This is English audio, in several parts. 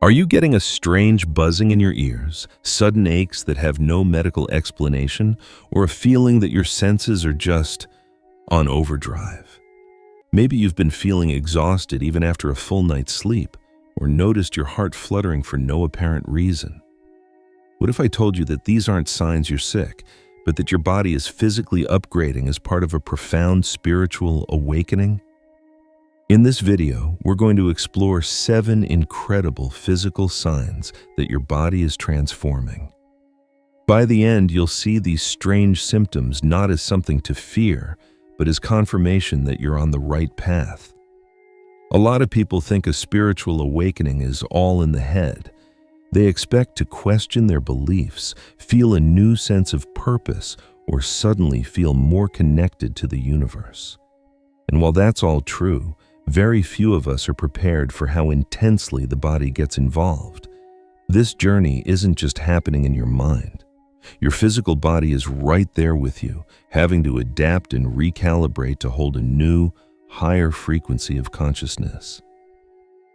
Are you getting a strange buzzing in your ears, sudden aches that have no medical explanation, or a feeling that your senses are just on overdrive? Maybe you've been feeling exhausted even after a full night's sleep, or noticed your heart fluttering for no apparent reason. What if I told you that these aren't signs you're sick, but that your body is physically upgrading as part of a profound spiritual awakening? In this video, we're going to explore 7 incredible physical signs that your body is transforming. By the end, you'll see these strange symptoms not as something to fear, but as confirmation that you're on the right path. A lot of people think a spiritual awakening is all in the head. They expect to question their beliefs, feel a new sense of purpose, or suddenly feel more connected to the universe. And while that's all true, very few of us are prepared for how intensely the body gets involved. This journey isn't just happening in your mind. Your physical body is right there with you, having to adapt and recalibrate to hold a new, higher frequency of consciousness.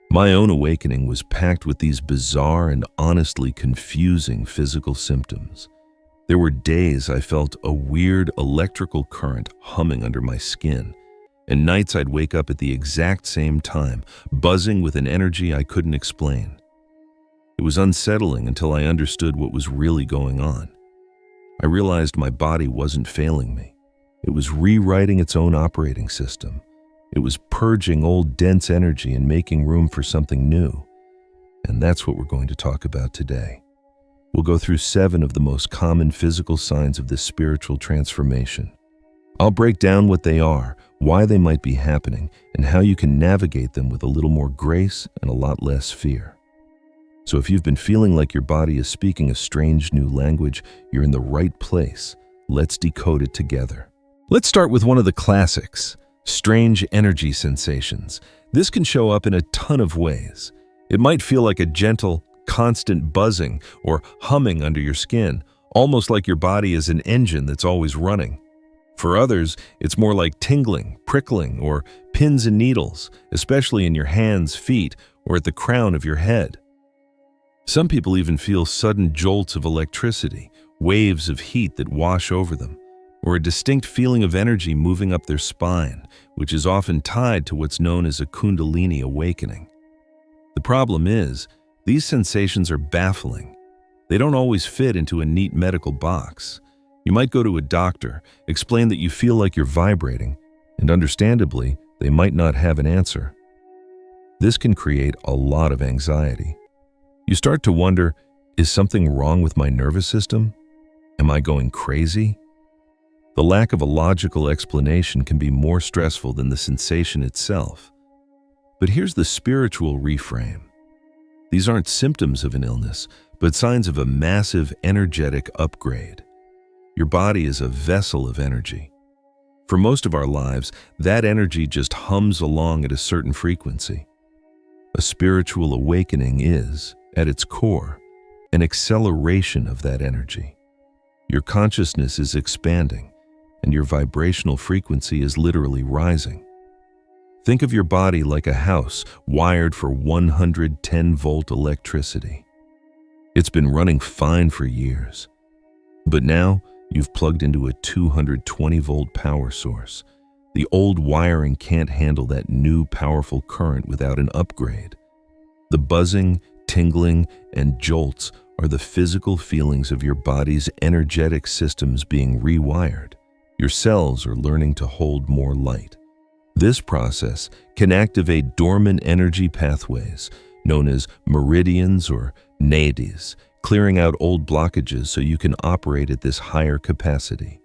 My own awakening was packed with these bizarre and honestly confusing physical symptoms. There were days I felt a weird electrical current humming under my skin, and nights I'd wake up at the exact same time, buzzing with an energy I couldn't explain. It was unsettling until I understood what was really going on. I realized my body wasn't failing me. It was rewriting its own operating system. It was purging old dense energy and making room for something new. And that's what we're going to talk about today. We'll go through 7 of the most common physical signs of this spiritual transformation. I'll break down what they are, why they might be happening, and how you can navigate them with a little more grace and a lot less fear. So if you've been feeling like your body is speaking a strange new language, you're in the right place. Let's decode it together. Let's start with one of the classics, strange energy sensations. This can show up in a ton of ways. It might feel like a gentle, constant buzzing or humming under your skin, almost like your body is an engine that's always running. For others, it's more like tingling, prickling, or pins and needles, especially in your hands, feet, or at the crown of your head. Some people even feel sudden jolts of electricity, waves of heat that wash over them, or a distinct feeling of energy moving up their spine, which is often tied to what's known as a Kundalini awakening. The problem is, these sensations are baffling. They don't always fit into a neat medical box. You might go to a doctor, explain that you feel like you're vibrating, and understandably, they might not have an answer. This can create a lot of anxiety. You start to wonder, is something wrong with my nervous system? Am I going crazy? The lack of a logical explanation can be more stressful than the sensation itself. But here's the spiritual reframe. These aren't symptoms of an illness, but signs of a massive energetic upgrade. Your body is a vessel of energy. For most of our lives, that energy just hums along at a certain frequency. A spiritual awakening is, at its core, an acceleration of that energy. Your consciousness is expanding, and your vibrational frequency is literally rising. Think of your body like a house wired for 110-volt electricity. It's been running fine for years, but now, you've plugged into a 220-volt power source. The old wiring can't handle that new powerful current without an upgrade. The buzzing, tingling, and jolts are the physical feelings of your body's energetic systems being rewired. Your cells are learning to hold more light. This process can activate dormant energy pathways, known as meridians or nadis, clearing out old blockages so you can operate at this higher capacity.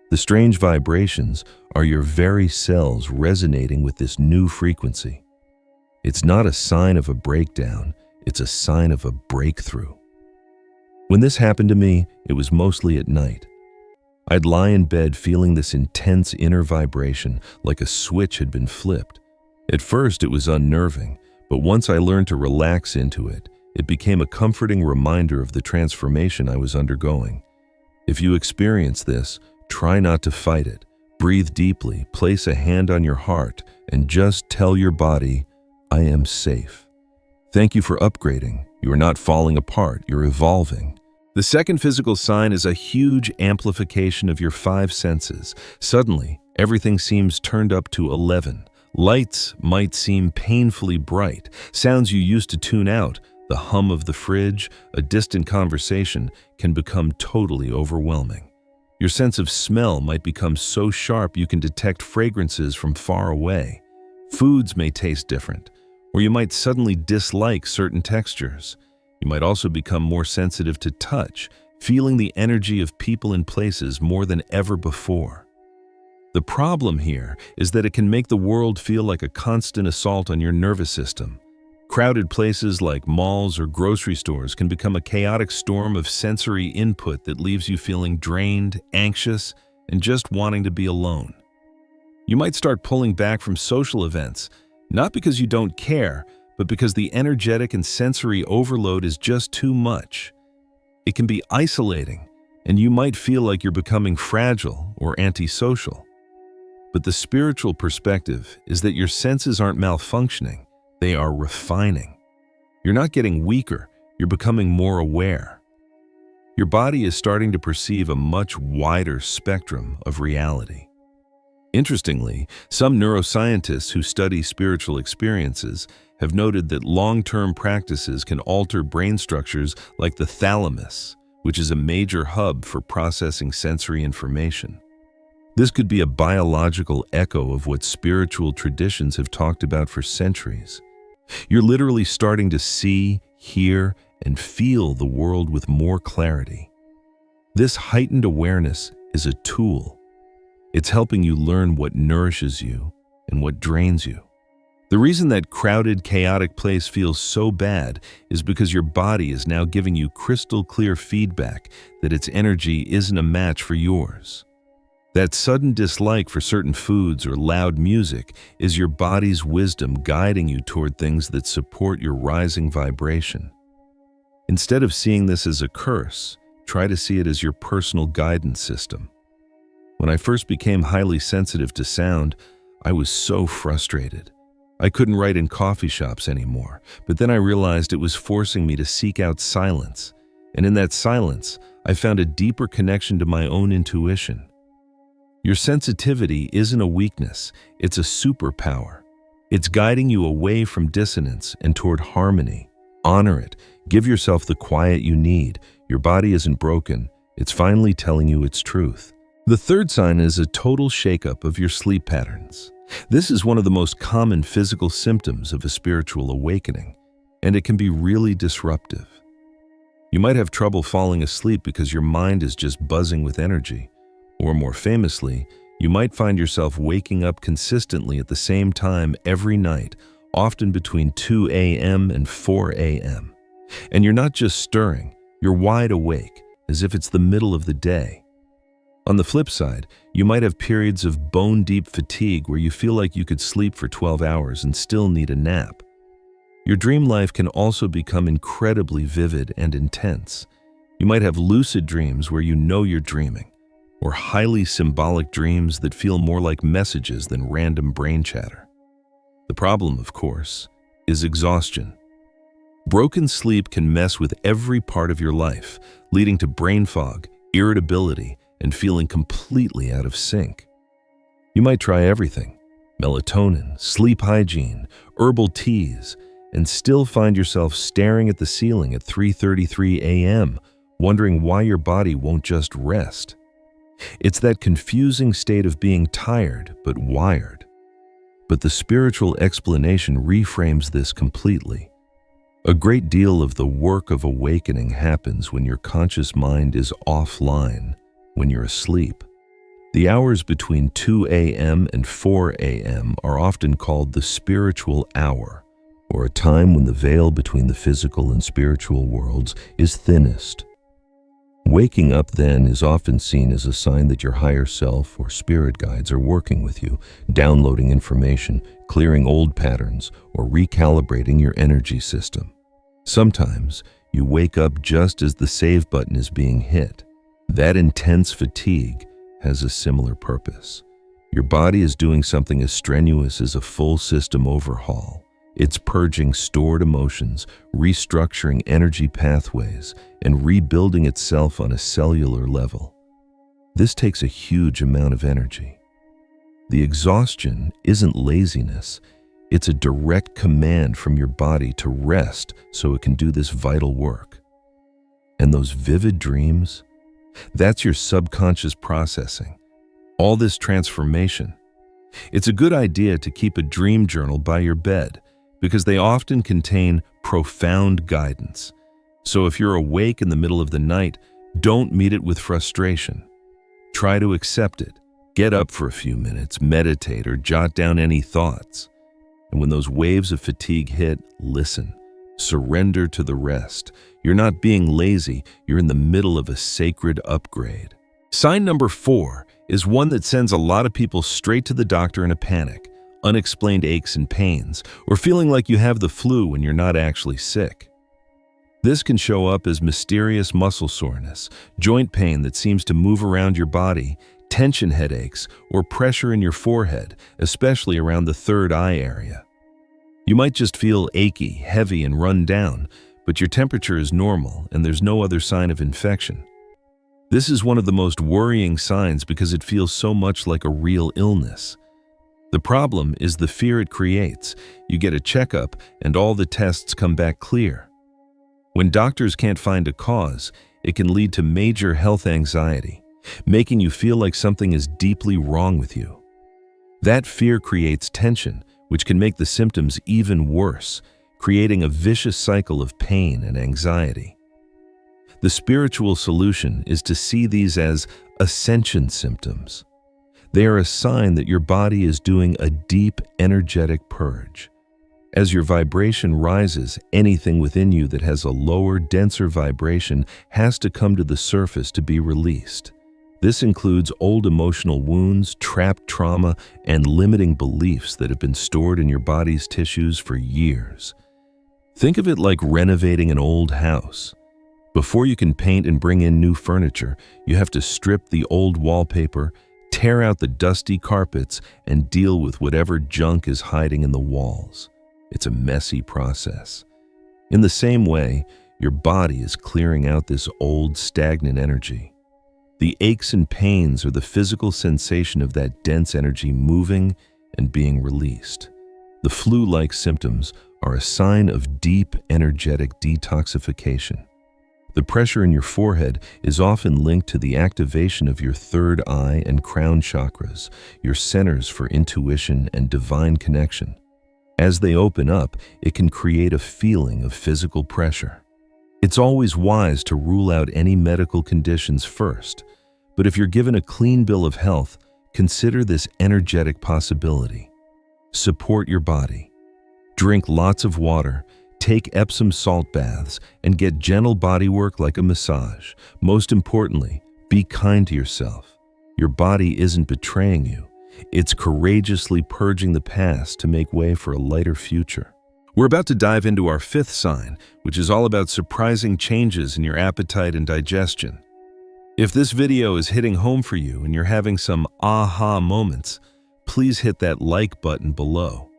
The strange vibrations are your very cells resonating with this new frequency. It's not a sign of a breakdown, it's a sign of a breakthrough. When this happened to me, it was mostly at night. I'd lie in bed feeling this intense inner vibration like a switch had been flipped. At first, it was unnerving, but once I learned to relax into it, it became a comforting reminder of the transformation I was undergoing. If you experience this, try not to fight it. Breathe deeply, place a hand on your heart, and just tell your body, I am safe. Thank you for upgrading. You are not falling apart, you're evolving. The second physical sign is a huge amplification of your five senses. Suddenly, everything seems turned up to 11. Lights might seem painfully bright. Sounds you used to tune out, the hum of the fridge, a distant conversation, can become totally overwhelming. Your sense of smell might become so sharp you can detect fragrances from far away. Foods may taste different, or you might suddenly dislike certain textures. You might also become more sensitive to touch, feeling the energy of people and places more than ever before. The problem here is that it can make the world feel like a constant assault on your nervous system. Crowded places like malls or grocery stores can become a chaotic storm of sensory input that leaves you feeling drained, anxious, and just wanting to be alone. You might start pulling back from social events, not because you don't care, but because the energetic and sensory overload is just too much. It can be isolating, and you might feel like you're becoming fragile or antisocial. But the spiritual perspective is that your senses aren't malfunctioning, they are refining. You're not getting weaker, you're becoming more aware. Your body is starting to perceive a much wider spectrum of reality. Interestingly, some neuroscientists who study spiritual experiences have noted that long-term practices can alter brain structures like the thalamus, which is a major hub for processing sensory information. This could be a biological echo of what spiritual traditions have talked about for centuries. You're literally starting to see, hear, and feel the world with more clarity. This heightened awareness is a tool. It's helping you learn what nourishes you and what drains you. The reason that crowded, chaotic place feels so bad is because your body is now giving you crystal clear feedback that its energy isn't a match for yours. That sudden dislike for certain foods or loud music is your body's wisdom guiding you toward things that support your rising vibration. Instead of seeing this as a curse, try to see it as your personal guidance system. When I first became highly sensitive to sound, I was so frustrated. I couldn't write in coffee shops anymore, but then I realized it was forcing me to seek out silence. And in that silence, I found a deeper connection to my own intuition. Your sensitivity isn't a weakness, it's a superpower. It's guiding you away from dissonance and toward harmony. Honor it. Give yourself the quiet you need. Your body isn't broken. It's finally telling you its truth. The third sign is a total shakeup of your sleep patterns. This is one of the most common physical symptoms of a spiritual awakening, and it can be really disruptive. You might have trouble falling asleep because your mind is just buzzing with energy. Or more famously, you might find yourself waking up consistently at the same time every night, often between 2 a.m. and 4 a.m. And you're not just stirring, you're wide awake, as if it's the middle of the day. On the flip side, you might have periods of bone-deep fatigue where you feel like you could sleep for 12 hours and still need a nap. Your dream life can also become incredibly vivid and intense. You might have lucid dreams where you know you're dreaming, or highly symbolic dreams that feel more like messages than random brain chatter. The problem, of course, is exhaustion. Broken sleep can mess with every part of your life, leading to brain fog, irritability, and feeling completely out of sync. You might try everything: melatonin, sleep hygiene, herbal teas, and still find yourself staring at the ceiling at 3:33 a.m., wondering why your body won't just rest. It's that confusing state of being tired but wired. But the spiritual explanation reframes this completely. A great deal of the work of awakening happens when your conscious mind is offline, when you're asleep. The hours between 2 a.m. and 4 a.m. are often called the spiritual hour, or a time when the veil between the physical and spiritual worlds is thinnest. Waking up then is often seen as a sign that your higher self or spirit guides are working with you, downloading information, clearing old patterns, or recalibrating your energy system. Sometimes you wake up just as the save button is being hit. That intense fatigue has a similar purpose. Your body is doing something as strenuous as a full system overhaul. It's purging stored emotions, restructuring energy pathways, and rebuilding itself on a cellular level. This takes a huge amount of energy. The exhaustion isn't laziness, it's a direct command from your body to rest so it can do this vital work. And those vivid dreams, that's your subconscious processing. All this transformation. It's a good idea to keep a dream journal by your bed because they often contain profound guidance. So if you're awake in the middle of the night, don't meet it with frustration. Try to accept it. Get up for a few minutes, meditate, or jot down any thoughts. And when those waves of fatigue hit, listen. Surrender to the rest. You're not being lazy, you're in the middle of a sacred upgrade. Sign number 4 is one that sends a lot of people straight to the doctor in a panic. Unexplained aches and pains, or feeling like you have the flu when you're not actually sick. This can show up as mysterious muscle soreness, joint pain that seems to move around your body, tension headaches, or pressure in your forehead, especially around the third eye area. You might just feel achy, heavy, and run down, but your temperature is normal and there's no other sign of infection. This is one of the most worrying signs because it feels so much like a real illness. The problem is the fear it creates. You get a checkup and all the tests come back clear. When doctors can't find a cause, it can lead to major health anxiety, making you feel like something is deeply wrong with you. That fear creates tension, which can make the symptoms even worse, creating a vicious cycle of pain and anxiety. The spiritual solution is to see these as ascension symptoms. They are a sign that your body is doing a deep, energetic purge. As your vibration rises, anything within you that has a lower, denser vibration has to come to the surface to be released. This includes old emotional wounds, trapped trauma, and limiting beliefs that have been stored in your body's tissues for years. Think of it like renovating an old house. Before you can paint and bring in new furniture, you have to strip the old wallpaper, tear out the dusty carpets, and deal with whatever junk is hiding in the walls. It's a messy process. In the same way, your body is clearing out this old, stagnant energy. The aches and pains are the physical sensation of that dense energy moving and being released. The flu-like symptoms are a sign of deep, energetic detoxification. The pressure in your forehead is often linked to the activation of your third eye and crown chakras, your centers for intuition and divine connection. As they open up, it can create a feeling of physical pressure. It's always wise to rule out any medical conditions first, but if you're given a clean bill of health, consider this energetic possibility. Support your body. Drink lots of water, take Epsom salt baths, and get gentle body work like a massage. Most importantly, be kind to yourself. Your body isn't betraying you. It's courageously purging the past to make way for a lighter future. We're about to dive into our 5th sign, which is all about surprising changes in your appetite and digestion. If this video is hitting home for you and you're having some aha moments, please hit that like button below.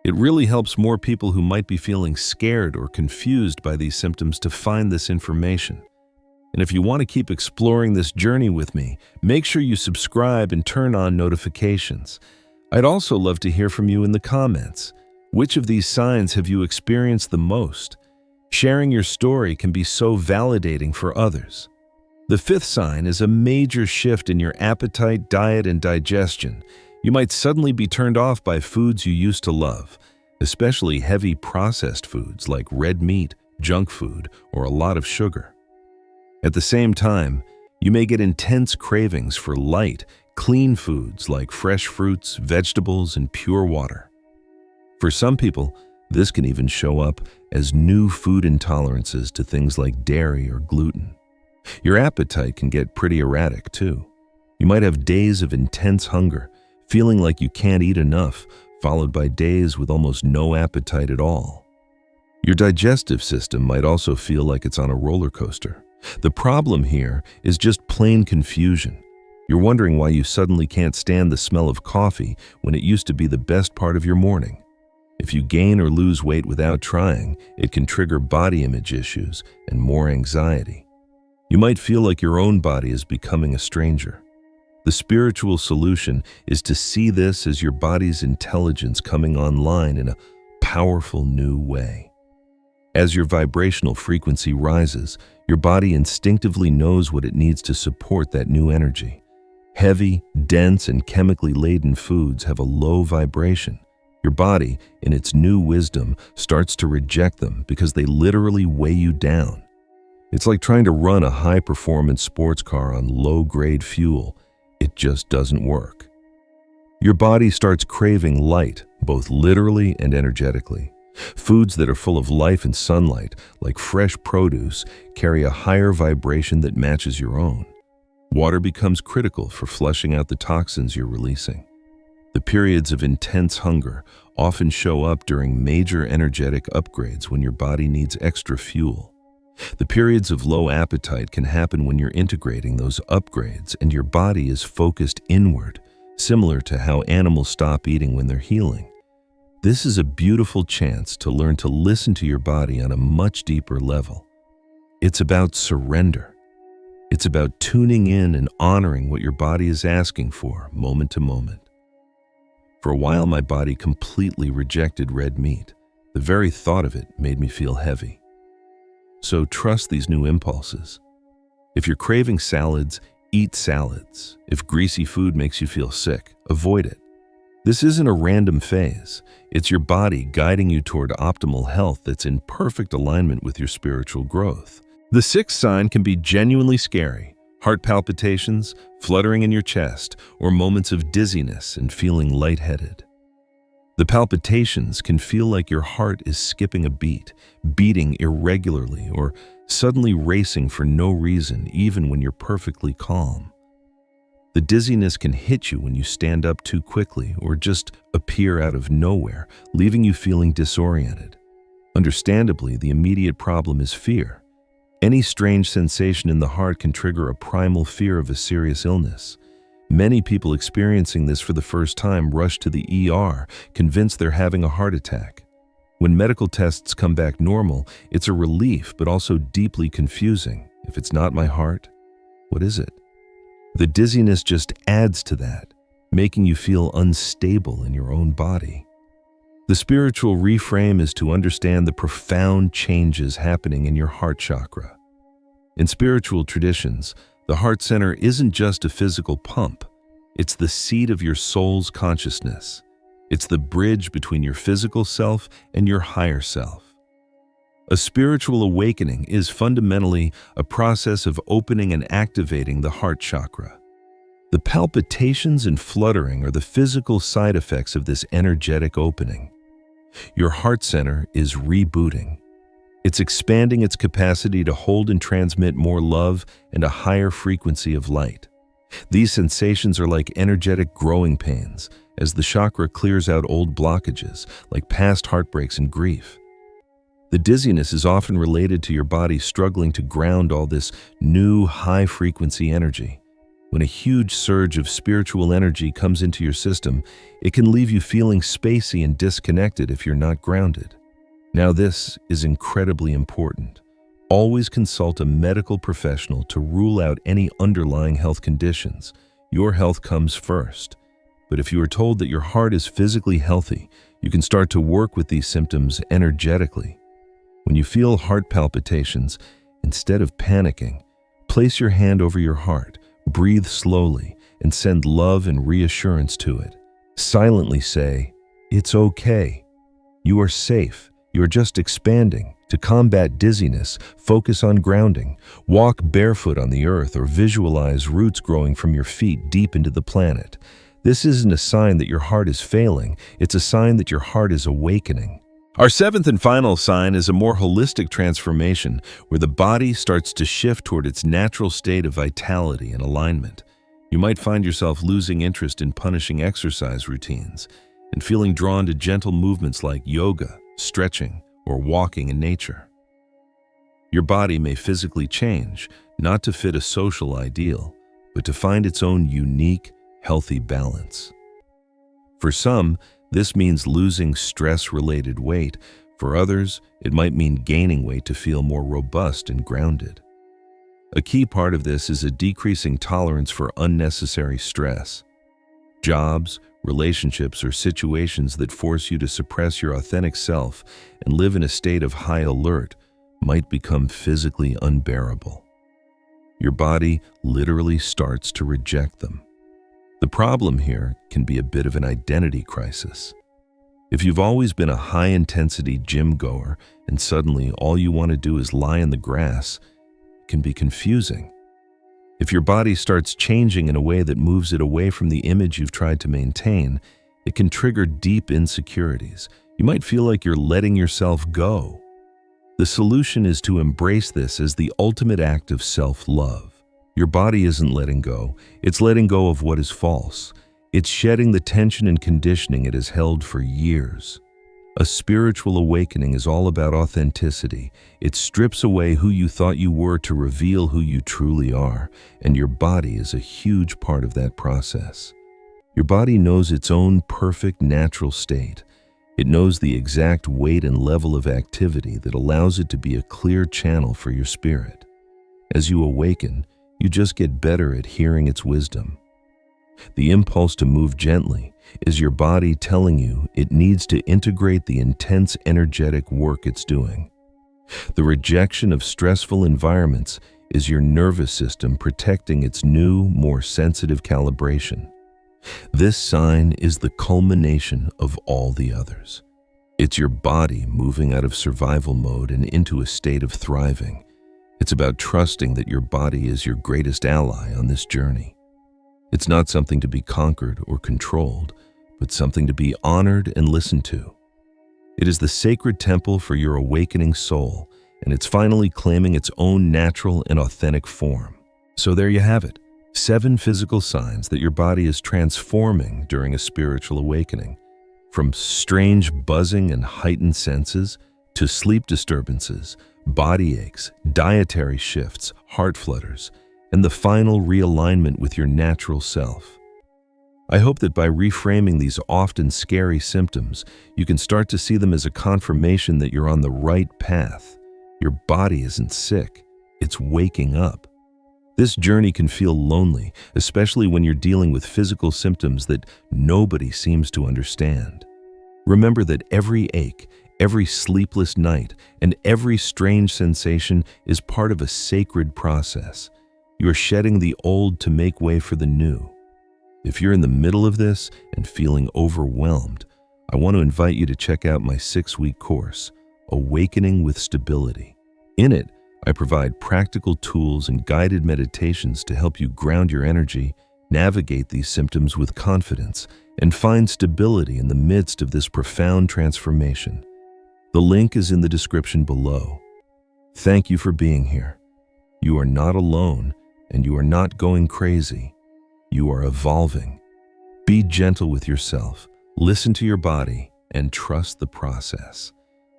It really helps more people who might be feeling scared or confused by these symptoms to find this information. And if you want to keep exploring this journey with me, make sure you subscribe and turn on notifications. I'd also love to hear from you in the comments. Which of these signs have you experienced the most? Sharing your story can be so validating for others. The 5th sign is a major shift in your appetite, diet, and digestion. You might suddenly be turned off by foods you used to love, especially heavy processed foods like red meat, junk food, or a lot of sugar. At the same time, you may get intense cravings for light, clean foods like fresh fruits, vegetables, and pure water. For some people, this can even show up as new food intolerances to things like dairy or gluten. Your appetite can get pretty erratic too. You might have days of intense hunger, feeling like you can't eat enough, followed by days with almost no appetite at all. Your digestive system might also feel like it's on a roller coaster. The problem here is just plain confusion. You're wondering why you suddenly can't stand the smell of coffee when it used to be the best part of your morning. If you gain or lose weight without trying, it can trigger body image issues and more anxiety. You might feel like your own body is becoming a stranger. The spiritual solution is to see this as your body's intelligence coming online in a powerful new way. As your vibrational frequency rises, your body instinctively knows what it needs to support that new energy. Heavy, dense, and chemically laden foods have a low vibration. Your body, in its new wisdom, starts to reject them because they literally weigh you down. It's like trying to run a high-performance sports car on low-grade fuel. It just doesn't work. Your body starts craving light, both literally and energetically. Foods that are full of life and sunlight, like fresh produce, carry a higher vibration that matches your own. Water becomes critical for flushing out the toxins you're releasing. The periods of intense hunger often show up during major energetic upgrades when your body needs extra fuel. The periods of low appetite can happen when you're integrating those upgrades and your body is focused inward, similar to how animals stop eating when they're healing. This is a beautiful chance to learn to listen to your body on a much deeper level. It's about surrender. It's about tuning in and honoring what your body is asking for, moment to moment. For a while, my body completely rejected red meat. The very thought of it made me feel heavy. So trust these new impulses. If you're craving salads, eat salads. If greasy food makes you feel sick, avoid it. This isn't a random phase. It's your body guiding you toward optimal health that's in perfect alignment with your spiritual growth. The sixth sign can be genuinely scary. Heart palpitations, fluttering in your chest, or moments of dizziness and feeling lightheaded. The palpitations can feel like your heart is skipping a beat, beating irregularly, or suddenly racing for no reason, even when you're perfectly calm. The dizziness can hit you when you stand up too quickly or just appear out of nowhere, leaving you feeling disoriented. Understandably, the immediate problem is fear. Any strange sensation in the heart can trigger a primal fear of a serious illness. Many people experiencing this for the first time rush to the ER, convinced they're having a heart attack. When medical tests come back normal, it's a relief but also deeply confusing. If it's not my heart, what is it? The dizziness just adds to that, making you feel unstable in your own body. The spiritual reframe is to understand the profound changes happening in your heart chakra. In spiritual traditions, the heart center isn't just a physical pump. It's the seat of your soul's consciousness. It's the bridge between your physical self and your higher self. A spiritual awakening is fundamentally a process of opening and activating the heart chakra. The palpitations and fluttering are the physical side effects of this energetic opening. Your heart center is rebooting. It's expanding its capacity to hold and transmit more love and a higher frequency of light. These sensations are like energetic growing pains as the chakra clears out old blockages, like past heartbreaks and grief. The dizziness is often related to your body struggling to ground all this new high-frequency energy. When a huge surge of spiritual energy comes into your system, it can leave you feeling spacey and disconnected if you're not grounded. Now, this is incredibly important. Always consult a medical professional to rule out any underlying health conditions. Your health comes first. But if you are told that your heart is physically healthy, you can start to work with these symptoms energetically. When you feel heart palpitations, instead of panicking, place your hand over your heart, breathe slowly, and send love and reassurance to it. Silently say, "It's okay. You are safe. You are just expanding." To combat dizziness, focus on grounding. Walk barefoot on the earth or visualize roots growing from your feet deep into the planet. This isn't a sign that your heart is failing. It's a sign that your heart is awakening. Our seventh and final sign is a more holistic transformation where the body starts to shift toward its natural state of vitality and alignment. You might find yourself losing interest in punishing exercise routines and feeling drawn to gentle movements like yoga, stretching, or walking in nature. Your body may physically change, not to fit a social ideal, but to find its own unique, healthy balance. For some, This means losing stress-related weight. For others, it might mean gaining weight to feel more robust and grounded. A key part of this is a decreasing tolerance for unnecessary stress. Jobs, relationships, or situations that force you to suppress your authentic self and live in a state of high alert might become physically unbearable. Your body literally starts to reject them. The problem here can be a bit of an identity crisis. If you've always been a high-intensity gym goer and suddenly all you want to do is lie in the grass, it can be confusing. If your body starts changing in a way that moves it away from the image you've tried to maintain, it can trigger deep insecurities. You might feel like you're letting yourself go. The solution is to embrace this as the ultimate act of self-love. Your body isn't letting go, it's letting go of what is false. It's shedding the tension and conditioning it has held for years. A spiritual awakening is all about authenticity. It strips away who you thought you were to reveal who you truly are, and your body is a huge part of that process. Your body knows its own perfect natural state. It knows the exact weight and level of activity that allows it to be a clear channel for your spirit. As you awaken, you just get better at hearing its wisdom. The impulse to move gently is your body telling you it needs to integrate the intense energetic work it's doing. The rejection of stressful environments is your nervous system protecting its new, more sensitive calibration. This sign is the culmination of all the others. It's your body moving out of survival mode and into a state of thriving. It's about trusting that your body is your greatest ally on this journey. It's not something to be conquered or controlled, but something to be honored and listened to. It is the sacred temple for your awakening soul, and it's finally claiming its own natural and authentic form. So there you have it, 7 physical signs that your body is transforming during a spiritual awakening. From strange buzzing and heightened senses, to sleep disturbances, body aches, dietary shifts, heart flutters, and the final realignment with your natural self. I hope that by reframing these often scary symptoms, you can start to see them as a confirmation that you're on the right path. Your body isn't sick, it's waking up. This journey can feel lonely, especially when you're dealing with physical symptoms that nobody seems to understand. Remember that every ache, every sleepless night, and every strange sensation is part of a sacred process. You are shedding the old to make way for the new. If you're in the middle of this and feeling overwhelmed, I want to invite you to check out my 6-week course, Awakening with Stability. In it, I provide practical tools and guided meditations to help you ground your energy, navigate these symptoms with confidence, and find stability in the midst of this profound transformation. The link is in the description below. Thank you for being here. You are not alone, and you are not going crazy. You are evolving. Be gentle with yourself, listen to your body, and trust the process.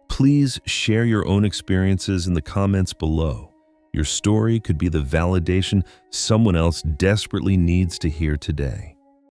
Please share your own experiences in the comments below. Your story could be the validation someone else desperately needs to hear today.